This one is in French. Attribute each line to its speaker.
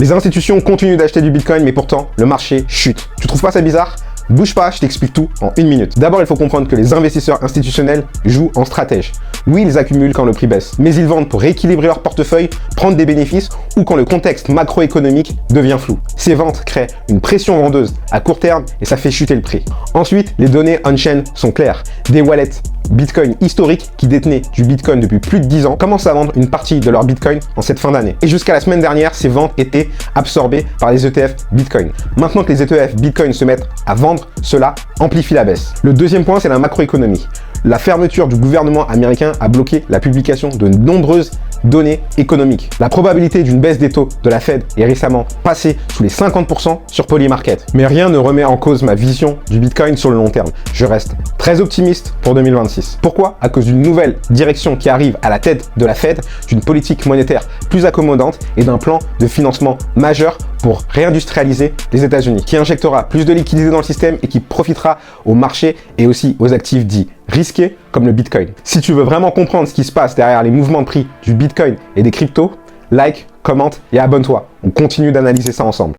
Speaker 1: Les institutions continuent d'acheter du Bitcoin, mais pourtant, le marché chute. Tu trouves pas ça bizarre? Bouge pas, je t'explique tout en 1 minute. D'abord, il faut comprendre que les investisseurs institutionnels jouent en stratège. Oui, ils accumulent quand le prix baisse, mais ils vendent pour rééquilibrer leur portefeuille, prendre des bénéfices ou quand le contexte macroéconomique devient flou. Ces ventes créent une pression vendeuse à court terme et ça fait chuter le prix. Ensuite, les données on-chain sont claires. Des wallets Bitcoin historiques qui détenaient du Bitcoin depuis plus de 10 ans commencent à vendre une partie de leur Bitcoin en cette fin d'année. Et jusqu'à la semaine dernière, ces ventes étaient absorbées par les ETF Bitcoin. Maintenant que les ETF Bitcoin se mettent à vendre, cela amplifie la baisse. Le deuxième point, c'est la macroéconomie. La fermeture du gouvernement américain a bloqué la publication de nombreuses données économiques. La probabilité d'une baisse des taux de la Fed est récemment passée sous les 50% sur Polymarket. Mais rien ne remet en cause ma vision du Bitcoin sur le long terme. Je reste très optimiste pour 2026. Pourquoi? À cause d'une nouvelle direction qui arrive à la tête de la Fed, d'une politique monétaire plus accommodante et d'un plan de financement majeur pour réindustrialiser les États-Unis, qui injectera plus de liquidités dans le système et qui profitera au marché et aussi aux actifs dits risqués comme le Bitcoin. Si tu veux vraiment comprendre ce qui se passe derrière les mouvements de prix du Bitcoin et des cryptos, like, commente et abonne-toi. On continue d'analyser ça ensemble.